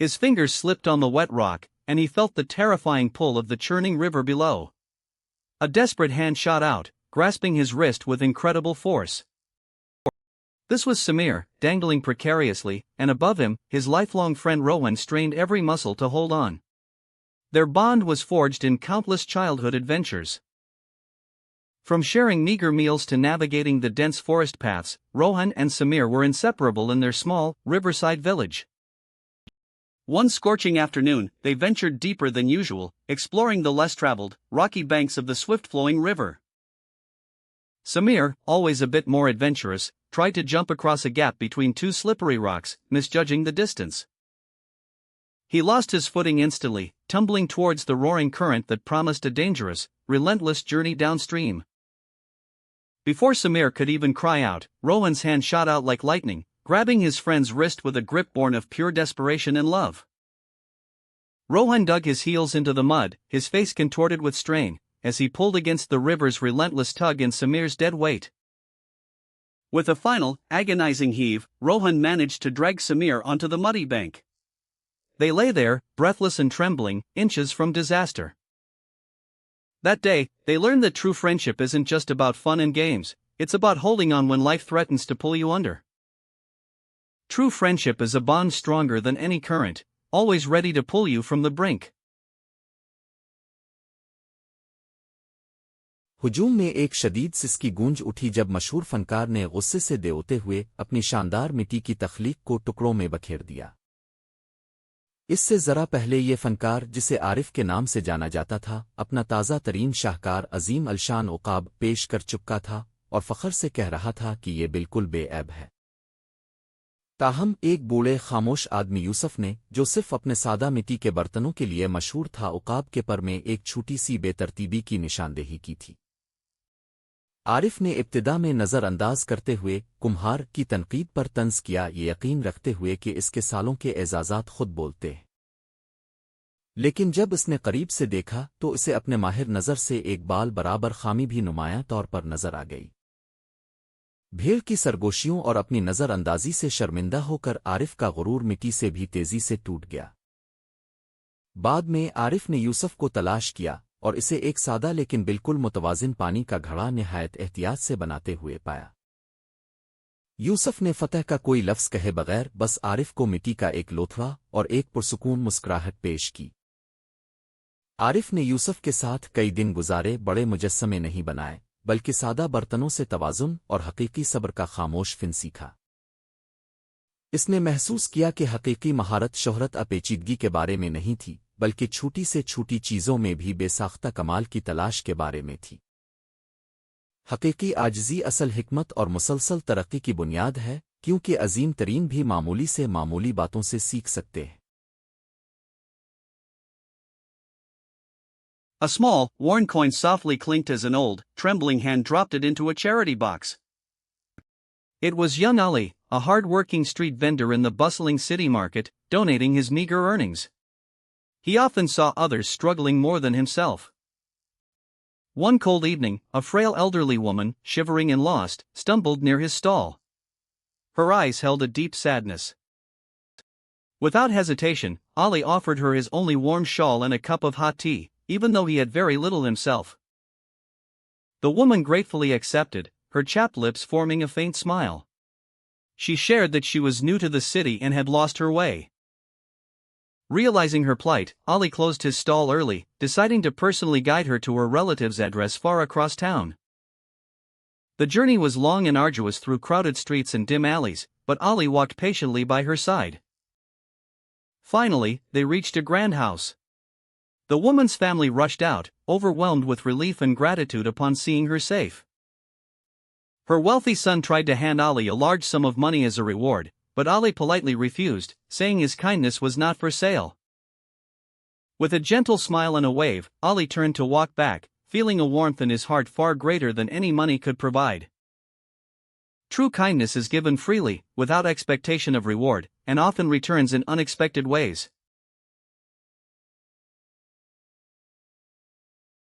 His fingers slipped on the wet rock, and he felt the terrifying pull of the churning river below. A desperate hand shot out, grasping his wrist with incredible force. This was Samir, dangling precariously, and above him, his lifelong friend Rohan strained every muscle to hold on. Their bond was forged in countless childhood adventures. From sharing meager meals to navigating the dense forest paths, Rohan and Samir were inseparable in their small, riverside village. One scorching afternoon, they ventured deeper than usual, exploring the less traveled, rocky banks of the swift-flowing river. Samir, always a bit more adventurous, tried to jump across a gap between two slippery rocks, misjudging the distance. He lost his footing instantly, tumbling towards the roaring current that promised a dangerous, relentless journey downstream. Before Samir could even cry out, Rohan's hand shot out like lightning, grabbing his friend's wrist with a grip born of pure desperation and love. Rohan dug his heels into the mud, his face contorted with strain, as he pulled against the river's relentless tug in Samir's dead weight. With a final, agonizing heave, Rohan managed to drag Samir onto the muddy bank. They lay there, breathless and trembling, inches from disaster. That day, they learned that true friendship isn't just about fun and games, it's about holding on when life threatens to pull you under. True friendship is a bond stronger than any current, always ready to pull you from the brink. हुजूम में एक शदीद सिसकी गूंज उठी जब मशहूर फनकार ने गुस्से से देवते हुए अपनी शानदार मिट्टी की तख्लीक को टुकड़ों में बखेर दिया। इससे जरा पहले ये फनकार, जिसे आरिफ के नाम से जाना जाता था, अपना ताज़ा तरीन शाहकार अजीम अलशान उकाब पेश कर चुका था और फ़ख्र से कह रहा था कि ये बिल्कुल बेऐब है। ताहम एक बूढ़े खामोश आदमी यूसुफ ने, जो सिर्फ अपने सादा मिट्टी के बर्तनों के लिए मशहूर था, उकाब के पर में एक छोटी सी बेतरतीबी की निशानदेही की थी। आरिफ ने इब्तिदा में नज़रअंदाज करते हुए कमहार की तनकीद पर तंज किया, ये यकीन रखते हुए कि इसके सालों के एजाज़ात खुद बोलते हैं। लेकिन जब इसने करीब से देखा तो इसे अपने माहिर नज़र से एक बाल बराबर खामी भी नुमायां तौर पर नजर आ गई। भेड़ की सरगोशियों और अपनी नज़रअंदाजी से शर्मिंदा होकर आरिफ का गुरूर मिट्टी से भी तेजी से टूट गया। बाद में आरिफ ने यूसुफ को तलाश किया और इसे एक सादा लेकिन बिल्कुल मुतवाजिन पानी का घड़ा निहायत एहतियात से बनाते हुए पाया। यूसुफ ने फतह का कोई लफ्ज़ कहे बगैर बस आरिफ को मिट्टी का एक लोथड़ा और एक पुरसुकून मुस्कुराहट पेश की। आरिफ ने यूसुफ के साथ कई दिन गुजारे, बड़े मुजस्समे नहीं बनाए, बल्कि सादा बर्तनों से तवाज़ुन और हकीकी सब्र का खामोश फिन सीखा। इसने महसूस किया कि हकीकी महारत शोहरत अपेचीदगी के बारे में नहीं थी, बल्कि छोटी से छोटी चीज़ों में भी बेसाख्ता कमाल की तलाश के बारे में थी। हकीकी आजजी असल हिकमत और मुसलसल तरक्की की बुनियाद है, क्योंकि अजीम तरीन भी मामूली से मामूली बातों से सीख सकते हैं। A small, worn coin softly clinked as an old, trembling hand dropped it into a charity box. It was young Ali, a hard-working street vendor in the bustling city market, donating his meager earnings. He often saw others struggling more than himself. One cold evening, a frail elderly woman, shivering and lost, stumbled near his stall. Her eyes held a deep sadness. Without hesitation, Ali offered her his only warm shawl and a cup of hot tea, even though he had very little himself. The woman gratefully accepted, her chapped lips forming a faint smile. She shared that she was new to the city and had lost her way. Realizing her plight, Ali closed his stall early, deciding to personally guide her to her relative's address far across town. The journey was long and arduous through crowded streets and dim alleys, but Ali walked patiently by her side. Finally, they reached a grand house. The woman's family rushed out, overwhelmed with relief and gratitude upon seeing her safe. Her wealthy son tried to hand Ali a large sum of money as a reward, but Ali politely refused, saying his kindness was not for sale. With a gentle smile and a wave, Ali turned to walk back, feeling a warmth in his heart far greater than any money could provide. True kindness is given freely, without expectation of reward, and often returns in unexpected ways.